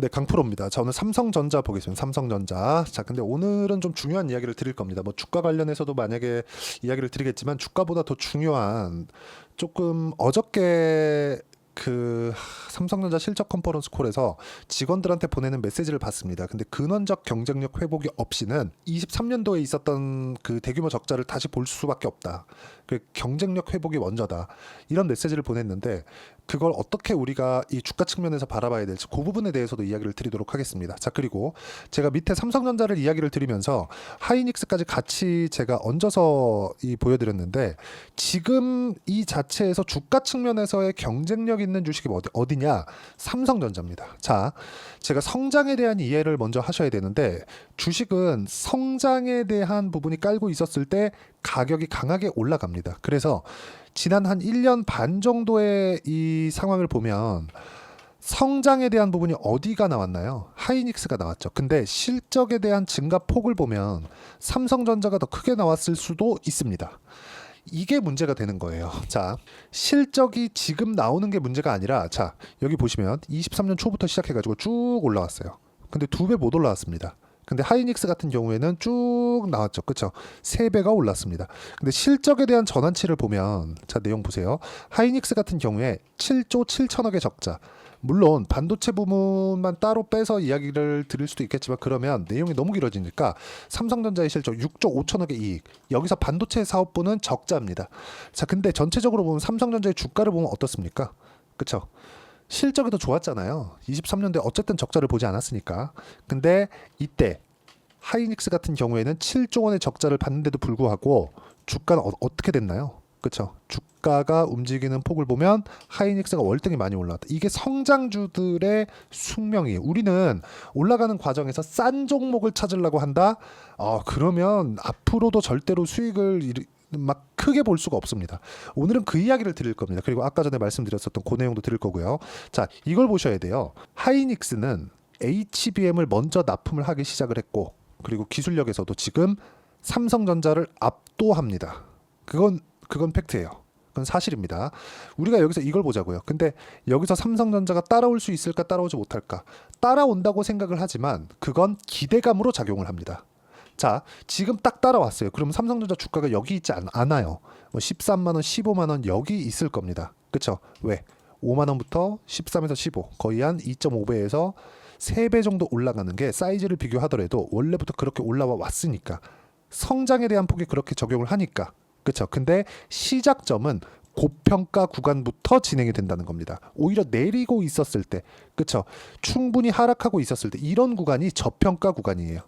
네, 강프로입니다. 자, 오늘 삼성전자 보겠습니다. 삼성전자. 자, 근데 오늘은 좀 중요한 이야기를 드릴 겁니다. 뭐 주가 관련해서도 만약에 이야기를 드리겠지만 주가보다 더 중요한 조금 어저께 삼성전자 실적 컨퍼런스 콜에서 직원들한테 보내는 메시지를 봤습니다. 근데 근원적 경쟁력 회복이 없이는 23년도에 있었던 그 대규모 적자를 다시 볼 수밖에 없다. 그 경쟁력 회복이 먼저다. 이런 메시지를 보냈는데 그걸 어떻게 우리가 이 주가 측면에서 바라봐야 될지 그 부분에 대해서도 이야기를 드리도록 하겠습니다. 자, 그리고 제가 밑에 삼성전자를 이야기를 드리면서 하이닉스까지 같이 제가 얹어서 보여드렸는데 지금 이 자체에서 주가 측면에서의 경쟁력 있는 주식이 어디냐? 삼성전자입니다. 자, 제가 성장에 대한 이해를 먼저 하셔야 되는데 주식은 성장에 대한 부분이 깔고 있었을 때 가격이 강하게 올라갑니다. 그래서 지난 한 1년 반 정도의 이 상황을 보면 성장에 대한 부분이 어디가 나왔나요? 하이닉스가 나왔죠. 근데 실적에 대한 증가 폭을 보면 삼성전자가 더 크게 나왔을 수도 있습니다. 이게 문제가 되는 거예요. 자, 실적이 지금 나오는 게 문제가 아니라 자, 여기 보시면 23년 초부터 시작해가지고 쭉 올라왔어요. 근데 2배 못 올라왔습니다. 근데 하이닉스 같은 경우에는 쭉 나왔죠. 그쵸? 3배가 올랐습니다. 근데 실적에 대한 전환치를 보면 자, 내용 보세요. 하이닉스 같은 경우에 7조 7천억의 적자. 물론 반도체 부분만 따로 빼서 이야기를 드릴 수도 있겠지만 그러면 내용이 너무 길어지니까 삼성전자의 실적 6조 5천억의 이익. 여기서 반도체 사업부는 적자입니다. 자, 근데 전체적으로 보면 삼성전자의 주가를 보면 어떻습니까? 그쵸? 실적이 더 좋았잖아요. 23년도에 어쨌든 적자를 보지 않았으니까. 근데 이때 하이닉스 같은 경우에는 7조 원의 적자를 봤는데도 불구하고 주가는 어떻게 됐나요? 그렇죠. 주가가 움직이는 폭을 보면 하이닉스가 월등히 많이 올라왔다. 이게 성장주들의 숙명이에요. 우리는 올라가는 과정에서 싼 종목을 찾으려고 한다. 그러면 앞으로도 절대로 수익을 막 크게 볼 수가 없습니다. 오늘은 그 이야기를 드릴 겁니다. 그리고 아까 전에 말씀드렸었던 그 내용도 드릴 거고요. 자, 이걸 보셔야 돼요. 하이닉스는 HBM을 먼저 납품을 하기 시작을 했고 그리고 기술력에서도 지금 삼성전자를 압도합니다. 그건 팩트예요. 그건 사실입니다. 우리가 여기서 이걸 보자고요. 근데 여기서 삼성전자가 따라올 수 있을까 따라오지 못할까? 따라온다고 생각을 하지만 그건 기대감으로 작용을 합니다. 자, 지금 딱 따라왔어요. 그럼 삼성전자 주가가 여기 있지 않아요. 뭐 13만 원, 15만 원 여기 있을 겁니다. 그쵸? 왜? 5만 원부터 13에서 15, 거의 한 2.5배에서 3배 정도 올라가는 게 사이즈를 비교하더라도 원래부터 그렇게 올라와 왔으니까 성장에 대한 폭이 그렇게 적용을 하니까 그쵸? 근데 시작점은 고평가 구간부터 진행이 된다는 겁니다. 오히려 내리고 있었을 때, 그쵸? 충분히 하락하고 있었을 때 이런 구간이 저평가 구간이에요.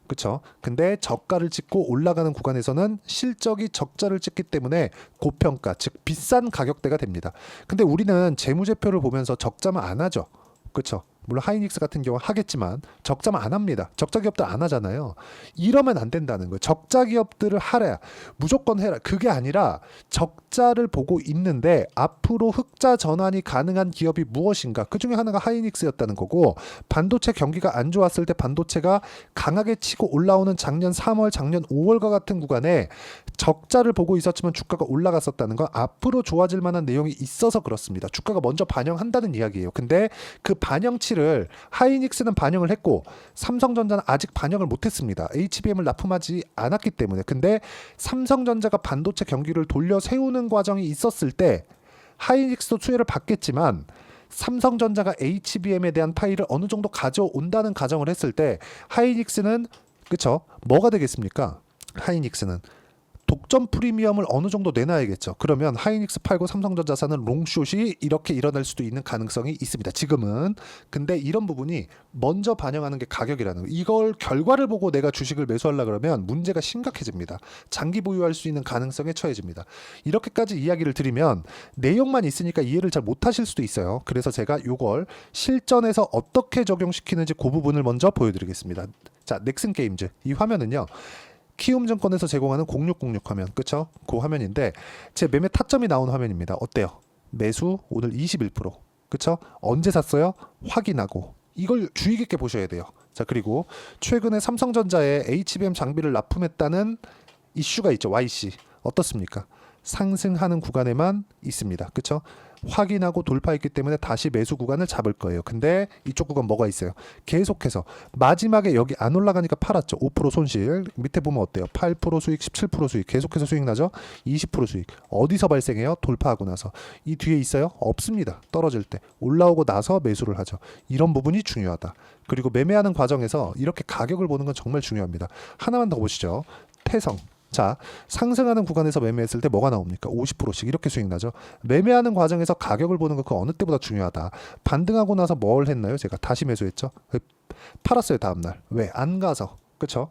그쵸? 근데 저가를 찍고 올라가는 구간에서는 실적이 적자를 찍기 때문에 고평가, 즉 비싼 가격대가 됩니다. 근데 우리는 재무제표를 보면서 적자만 안 하죠. 그쵸? 물론 하이닉스 같은 경우 하겠지만 적자만 안 합니다. 적자 기업들 안 하잖아요. 이러면 안 된다는 거예요. 적자 기업들을 하라. 무조건 해라. 그게 아니라 적자를 보고 있는데 앞으로 흑자 전환이 가능한 기업이 무엇인가. 그중에 하나가 하이닉스였다는 거고 반도체 경기가 안 좋았을 때 반도체가 강하게 치고 올라오는 작년 3월, 작년 5월과 같은 구간에 적자를 보고 있었지만 주가가 올라갔었다는 건 앞으로 좋아질 만한 내용이 있어서 그렇습니다. 주가가 먼저 반영한다는 이야기예요. 근데 그 반영치를 하이닉스는 반영을 했고 삼성전자는 아직 반영을 못했습니다. HBM을 납품하지 않았기 때문에. 근데 삼성전자가 반도체 경기를 돌려 세우는 과정이 있었을 때 하이닉스도 수혜를 받겠지만 삼성전자가 HBM에 대한 파일을 어느 정도 가져온다는 가정을 했을 때 하이닉스는 그쵸? 뭐가 되겠습니까? 하이닉스는 독점 프리미엄을 어느 정도 내놔야겠죠. 그러면 하이닉스 팔고 삼성전자 사는 롱숏이 이렇게 일어날 수도 있는 가능성이 있습니다. 지금은. 근데 이런 부분이 먼저 반영하는 게 가격이라는 거. 이걸 결과를 보고 내가 주식을 매수하려고 그러면 문제가 심각해집니다. 장기 보유할 수 있는 가능성에 처해집니다. 이렇게까지 이야기를 드리면 내용만 있으니까 이해를 잘 못하실 수도 있어요. 그래서 제가 이걸 실전에서 어떻게 적용시키는지 그 부분을 먼저 보여드리겠습니다. 자, 넥슨 게임즈. 이 화면은요. 키움증권에서 제공하는 0606 화면, 그쵸? 그 화면인데 제 매매 타점이 나온 화면입니다. 어때요? 매수 오늘 21%, 그쵸? 언제 샀어요? 확인하고 이걸 주의 깊게 보셔야 돼요. 자, 그리고 최근에 삼성전자에 HBM 장비를 납품했다는 이슈가 있죠. YC 어떻습니까? 상승하는 구간에만 있습니다. 그쵸? 확인하고 돌파했기 때문에 다시 매수 구간을 잡을 거예요. 근데 이쪽 구간 뭐가 있어요? 계속해서 마지막에 여기 안 올라가니까 팔았죠. 5% 손실. 밑에 보면 어때요? 8% 수익, 17% 수익. 계속해서 수익 나죠? 20% 수익. 어디서 발생해요? 돌파하고 나서. 이 뒤에 있어요? 없습니다. 떨어질 때. 올라오고 나서 매수를 하죠. 이런 부분이 중요하다. 그리고 매매하는 과정에서 이렇게 가격을 보는 건 정말 중요합니다. 하나만 더 보시죠. 태성. 자, 상승하는 구간에서 매매했을 때 뭐가 나옵니까? 50%씩 이렇게 수익 나죠. 매매하는 과정에서 가격을 보는 거 그 어느 때보다 중요하다. 반등하고 나서 뭘 했나요? 제가 다시 매수했죠. 팔았어요, 다음날. 왜? 안 가서. 그쵸?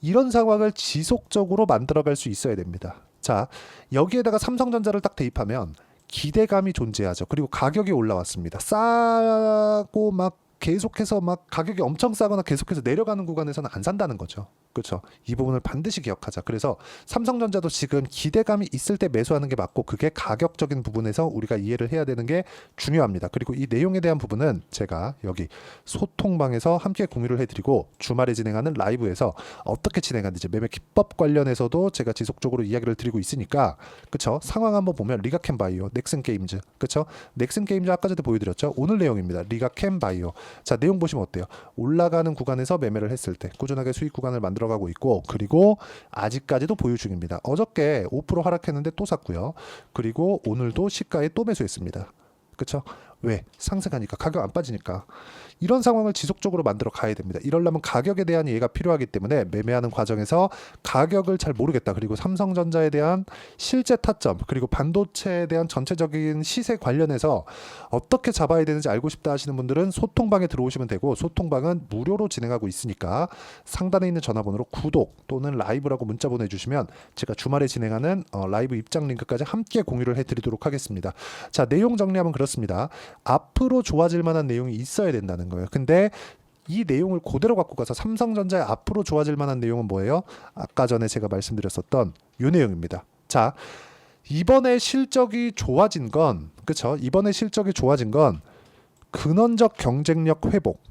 이런 상황을 지속적으로 만들어갈 수 있어야 됩니다. 자, 여기에다가 삼성전자를 딱 대입하면 기대감이 존재하죠. 그리고 가격이 올라왔습니다. 싸고 막 계속해서 막 가격이 엄청 싸거나 계속해서 내려가는 구간에서는 안 산다는 거죠. 그렇죠? 이 부분을 반드시 기억하자. 그래서 삼성전자도 지금 기대감이 있을 때 매수하는 게 맞고 그게 가격적인 부분에서 우리가 이해를 해야 되는 게 중요합니다. 그리고 이 내용에 대한 부분은 제가 여기 소통방에서 함께 공유를 해드리고 주말에 진행하는 라이브에서 어떻게 진행하는지 매매 기법 관련해서도 제가 지속적으로 이야기를 드리고 있으니까 그렇죠? 상황 한번 보면 리가캠바이오, 넥슨게임즈 그렇죠? 넥슨게임즈 아까 전에 보여드렸죠? 오늘 내용입니다. 리가캠바이오. 자, 내용 보시면 어때요? 올라가는 구간에서 매매를 했을 때 꾸준하게 수익 구간을 만들어가고 있고 그리고 아직까지도 보유 중입니다. 어저께 5% 하락했는데 또 샀고요. 그리고 오늘도 시가에 또 매수했습니다. 그렇죠? 왜? 상승하니까 가격 안 빠지니까 이런 상황을 지속적으로 만들어 가야 됩니다. 이러려면 가격에 대한 이해가 필요하기 때문에 매매하는 과정에서 가격을 잘 모르겠다. 그리고 삼성전자에 대한 실제 타점 그리고 반도체에 대한 전체적인 시세 관련해서 어떻게 잡아야 되는지 알고 싶다 하시는 분들은 소통방에 들어오시면 되고 소통방은 무료로 진행하고 있으니까 상단에 있는 전화번호로 구독 또는 라이브라고 문자 보내주시면 제가 주말에 진행하는 라이브 입장 링크까지 함께 공유를 해드리도록 하겠습니다. 자, 내용 정리하면 그렇습니다. 앞으로 좋아질 만한 내용이 있어야 된다는 거예요. 근데 이 내용을 그대로 갖고 가서 삼성전자의 앞으로 좋아질 만한 내용은 뭐예요? 아까 전에 제가 말씀드렸었던 이 내용입니다. 자, 이번에 실적이 좋아진 건 그렇죠? 이번에 실적이 좋아진 건 근원적 경쟁력 회복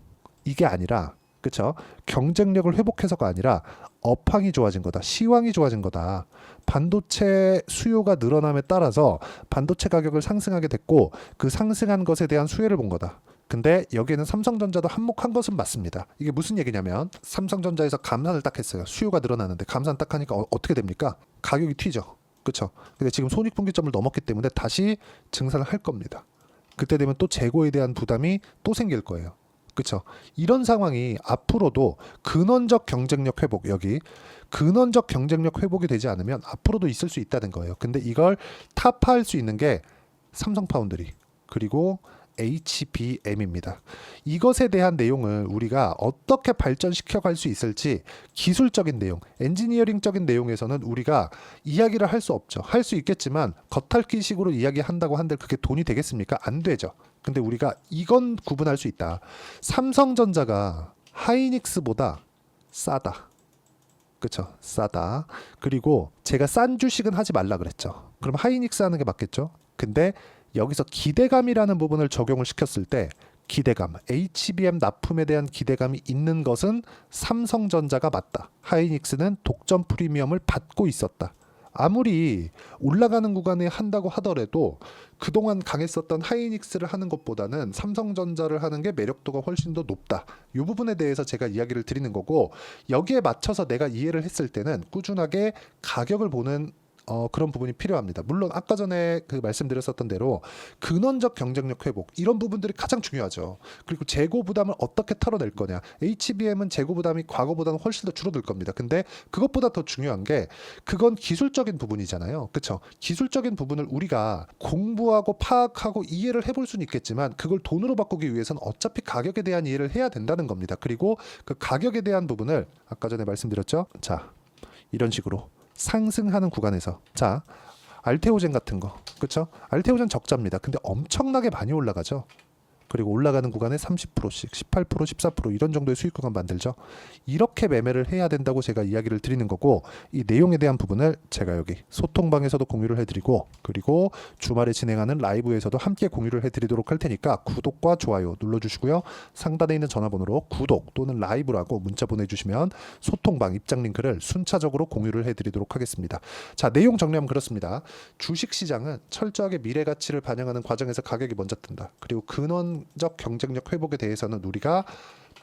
이게 아니라 그렇죠? 경쟁력을 회복해서가 아니라 업황이 좋아진 거다. 시황이 좋아진 거다. 반도체 수요가 늘어남에 따라서 반도체 가격을 상승하게 됐고 그 상승한 것에 대한 수혜를 본 거다. 근데 여기에는 삼성전자도 한몫한 것은 맞습니다. 이게 무슨 얘기냐면 삼성전자에서 감산을 딱 했어요. 수요가 늘어나는데 감산 딱 하니까 어떻게 됩니까? 가격이 튀죠. 그렇죠? 근데 지금 손익분기점을 넘었기 때문에 다시 증산을 할 겁니다. 그때 되면 또 재고에 대한 부담이 또 생길 거예요. 그렇죠? 이런 상황이 앞으로도 근원적 경쟁력 회복 여기 근원적 경쟁력 회복이 되지 않으면 앞으로도 있을 수 있다는 거예요. 근데 이걸 타파할 수 있는 게 삼성파운드리 그리고 HBM입니다. 이것에 대한 내용을 우리가 어떻게 발전시켜 갈 수 있을지 기술적인 내용, 엔지니어링적인 내용에서는 우리가 이야기를 할 수 없죠. 할 수 있겠지만 겉핥기식으로 이야기한다고 한들 그게 돈이 되겠습니까? 안 되죠. 근데 우리가 이건 구분할 수 있다. 삼성전자가 하이닉스보다 싸다. 그쵸? 싸다. 그리고 제가 싼 주식은 하지 말라 그랬죠. 그럼 하이닉스 하는 게 맞겠죠? 근데 여기서 기대감이라는 부분을 적용을 시켰을 때 기대감, HBM 납품에 대한 기대감이 있는 것은 삼성전자가 맞다. 하이닉스는 독점 프리미엄을 받고 있었다. 아무리 올라가는 구간에 한다고 하더라도 그동안 강했었던 하이닉스를 하는 것보다는 삼성전자를 하는 게 매력도가 훨씬 더 높다. 이 부분에 대해서 제가 이야기를 드리는 거고 여기에 맞춰서 내가 이해를 했을 때는 꾸준하게 가격을 보는 그런 부분이 필요합니다. 물론 아까 전에 그 말씀드렸었던 대로 근원적 경쟁력 회복 이런 부분들이 가장 중요하죠. 그리고 재고 부담을 어떻게 털어낼 거냐. HBM은 재고 부담이 과거보다는 훨씬 더 줄어들 겁니다. 근데 그것보다 더 중요한 게 그건 기술적인 부분이잖아요. 그렇죠? 기술적인 부분을 우리가 공부하고 파악하고 이해를 해볼 수는 있겠지만 그걸 돈으로 바꾸기 위해서는 어차피 가격에 대한 이해를 해야 된다는 겁니다. 그리고 그 가격에 대한 부분을 아까 전에 말씀드렸죠. 자, 이런 식으로 상승하는 구간에서 자 알테오젠 같은 거 그렇죠? 알테오젠 적자입니다. 근데 엄청나게 많이 올라가죠. 그리고 올라가는 구간에 30%씩, 18%, 14% 이런 정도의 수익 구간 만들죠. 이렇게 매매를 해야 된다고 제가 이야기를 드리는 거고, 이 내용에 대한 부분을 제가 여기 소통방에서도 공유를 해드리고, 그리고 주말에 진행하는 라이브에서도 함께 공유를 해드리도록 할 테니까 구독과 좋아요 눌러주시고요. 상단에 있는 전화번호로 구독 또는 라이브라고 문자 보내주시면 소통방 입장 링크를 순차적으로 공유를 해드리도록 하겠습니다. 자, 내용 정리하면 그렇습니다. 주식시장은 철저하게 미래 가치를 반영하는 과정에서 가격이 먼저 뜬다. 그리고 근원적 경쟁력 회복에 대해서는 우리가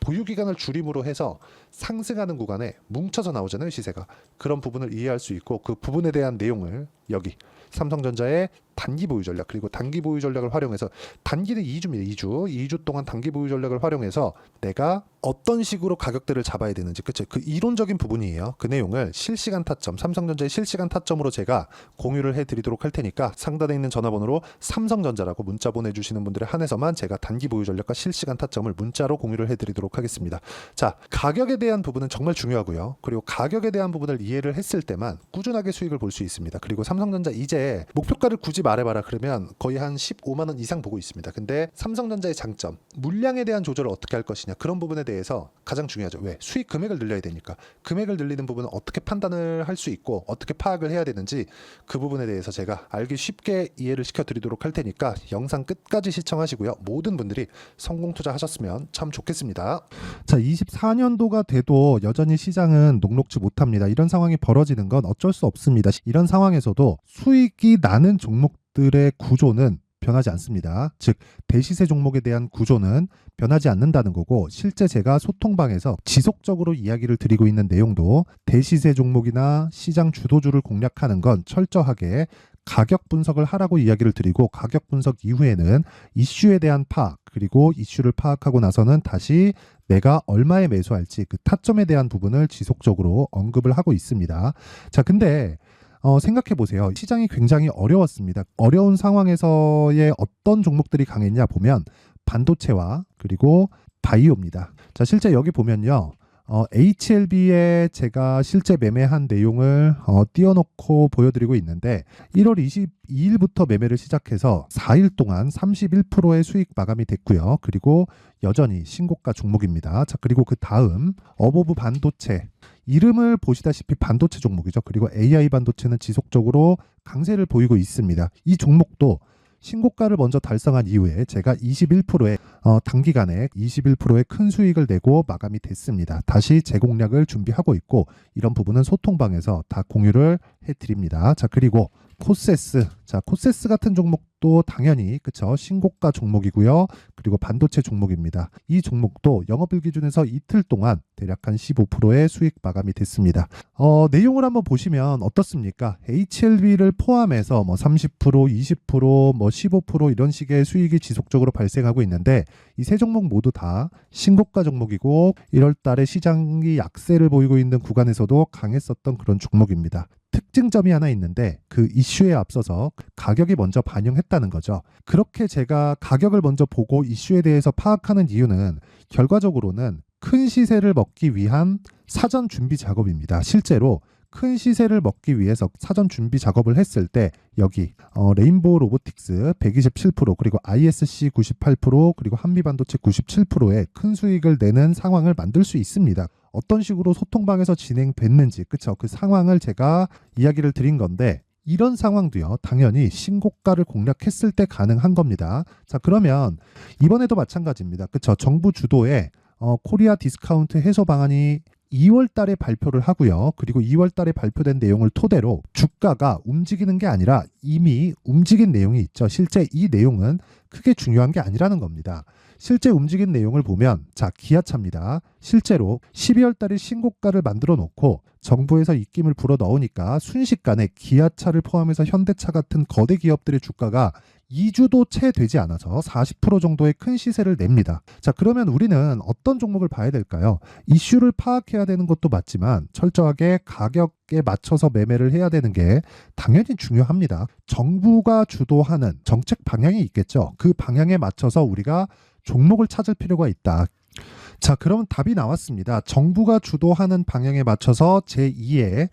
보유기간을 줄임으로 해서 상승하는 구간에 뭉쳐서 나오잖아요, 시세가. 그런 부분을 이해할 수 있고, 그 부분에 대한 내용을 여기 삼성전자의 단기 보유 전략, 그리고 단기 보유 전략을 활용해서, 단기는 2주입니다. 2주 동안 단기 보유 전략을 활용해서 내가 어떤 식으로 가격대를 잡아야 되는지, 그쵸? 그 이론적인 부분이에요. 그 내용을 실시간 타점, 삼성전자의 실시간 타점으로 제가 공유를 해드리도록 할 테니까 상단에 있는 전화번호로 삼성전자라고 문자 보내주시는 분들에 한해서만 제가 단기 보유 전략과 실시간 타점을 문자로 공유를 해드리도록 하겠습니다. 자, 가격에 대한 부분은 정말 중요하고요. 그리고 가격에 대한 부분을 이해를 했을 때만 꾸준하게 수익을 볼 수 있습니다. 그리고 삼성전자 이제 목표가를 굳이 말해봐라 그러면 거의 한 15만 원 이상 보고 있습니다. 근데 삼성전자의 장점, 물량에 대한 조절을 어떻게 할 것이냐, 그런 부분에 대해서 가장 중요하죠. 왜? 수익 금액을 늘려야 되니까. 금액을 늘리는 부분은 어떻게 판단을 할 수 있고 어떻게 파악을 해야 되는지, 그 부분에 대해서 제가 알기 쉽게 이해를 시켜드리도록 할 테니까 영상 끝까지 시청하시고요. 모든 분들이 성공 투자하셨으면 참 좋겠습니다. 자, 24년도가 돼도 여전히 시장은 녹록지 못합니다. 이런 상황이 벌어지는 건 어쩔 수 없습니다. 이런 상황에서도 수익이 나는 종목들의 구조는 변하지 않습니다. 즉, 대시세 종목에 대한 구조는 변하지 않는다는 거고, 실제 제가 소통방에서 지속적으로 이야기를 드리고 있는 내용도 대시세 종목이나 시장 주도주를 공략하는 건 철저하게 가격 분석을 하라고 이야기를 드리고, 가격 분석 이후에는 이슈에 대한 파악, 그리고 이슈를 파악하고 나서는 다시 내가 얼마에 매수할지 그 타점에 대한 부분을 지속적으로 언급을 하고 있습니다. 자, 근데 생각해 보세요. 시장이 굉장히 어려웠습니다. 어려운 상황에서의 어떤 종목들이 강했냐 보면 반도체와 그리고 바이오입니다. 자, 실제 여기 보면요. HLB에 제가 실제 매매한 내용을 띄워놓고 보여드리고 있는데, 1월 22일부터 매매를 시작해서 4일 동안 31%의 수익 마감이 됐고요. 그리고 여전히 신고가 종목입니다. 자, 그리고 그 다음 어보브 반도체, 이름을 보시다시피 반도체 종목이죠. 그리고 AI 반도체는 지속적으로 강세를 보이고 있습니다. 이 종목도 신고가를 먼저 달성한 이후에 제가 21%의 단기간에 21%의 큰 수익을 내고 마감이 됐습니다. 다시 재공략을 준비하고 있고, 이런 부분은 소통방에서 다 공유를 해드립니다. 자, 그리고 코세스, 자, 코세스 같은 종목도 당연히 그쵸, 신고가 종목이고요. 그리고 반도체 종목입니다. 이 종목도 영업일 기준에서 이틀 동안 대략 한 15%의 수익 마감이 됐습니다. 내용을 한번 보시면 어떻습니까? HLB를 포함해서 뭐 30%, 20%, 뭐 15% 이런 식의 수익이 지속적으로 발생하고 있는데, 이 세 종목 모두 다 신고가 종목이고 1월 달에 시장이 약세를 보이고 있는 구간에서도 강했었던 그런 종목입니다. 특징점이 하나 있는데, 그 이슈에 앞서서 가격이 먼저 반영했다는 거죠. 그렇게 제가 가격을 먼저 보고 이슈에 대해서 파악하는 이유는 결과적으로는 큰 시세를 먹기 위한 사전 준비 작업입니다. 실제로 큰 시세를 먹기 위해서 사전 준비 작업을 했을 때 여기 레인보우 로보틱스 127%, 그리고 ISC 98%, 그리고 한미반도체 97%의 큰 수익을 내는 상황을 만들 수 있습니다. 어떤 식으로 소통방에서 진행됐는지, 그쵸? 그 상황을 제가 이야기를 드린 건데, 이런 상황도요, 당연히 신고가를 공략했을 때 가능한 겁니다. 자, 그러면 이번에도 마찬가지입니다. 그쵸? 정부 주도의 코리아 디스카운트 해소 방안이 2월 달에 발표를 하고요. 그리고 2월 달에 발표된 내용을 토대로 주가가 움직이는 게 아니라 이미 움직인 내용이 있죠. 실제 이 내용은 크게 중요한 게 아니라는 겁니다. 실제 움직인 내용을 보면, 자, 기아차입니다. 실제로 12월 달에 신고가를 만들어 놓고 정부에서 입김을 불어 넣으니까 순식간에 기아차를 포함해서 현대차 같은 거대 기업들의 주가가 2주도 채 되지 않아서 40% 정도의 큰 시세를 냅니다. 자, 그러면 우리는 어떤 종목을 봐야 될까요? 이슈를 파악해야 되는 것도 맞지만 철저하게 가격에 맞춰서 매매를 해야 되는 게 당연히 중요합니다. 정부가 주도하는 정책 방향이 있겠죠. 그 방향에 맞춰서 우리가 종목을 찾을 필요가 있다. 자, 그럼 답이 나왔습니다. 정부가 주도하는 방향에 맞춰서 제2의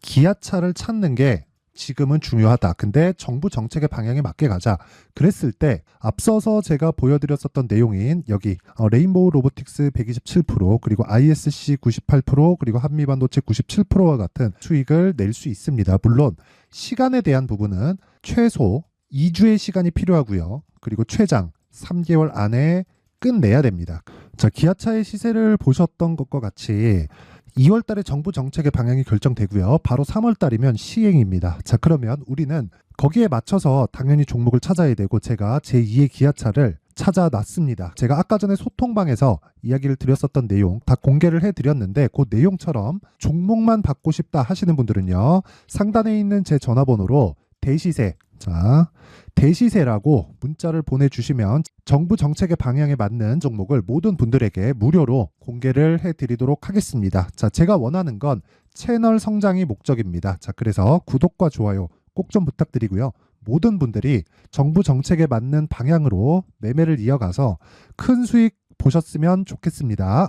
기아차를 찾는 게 지금은 중요하다. 근데 정부 정책의 방향에 맞게 가자. 그랬을 때 앞서서 제가 보여드렸었던 내용인 여기 레인보우 로보틱스 127% 그리고 ISC 98% 그리고 한미반도체 97%와 같은 수익을 낼 수 있습니다. 물론 시간에 대한 부분은 최소 2주의 시간이 필요하고요. 그리고 최장 3개월 안에 끝내야 됩니다. 자, 기아차의 시세를 보셨던 것과 같이 2월 달에 정부 정책의 방향이 결정되고요. 바로 3월 달이면 시행입니다. 자, 그러면 우리는 거기에 맞춰서 당연히 종목을 찾아야 되고 제가 제2의 기아차를 찾아놨습니다. 제가 아까 전에 소통방에서 이야기를 드렸었던 내용 다 공개를 해드렸는데 그 내용처럼 종목만 받고 싶다 하시는 분들은요. 상단에 있는 제 전화번호로 대시세, 자, 대시세라고 문자를 보내주시면 정부 정책의 방향에 맞는 종목을 모든 분들에게 무료로 공개를 해드리도록 하겠습니다. 자, 제가 원하는 건 채널 성장이 목적입니다. 자, 그래서 구독과 좋아요 꼭 좀 부탁드리고요. 모든 분들이 정부 정책에 맞는 방향으로 매매를 이어가서 큰 수익 보셨으면 좋겠습니다.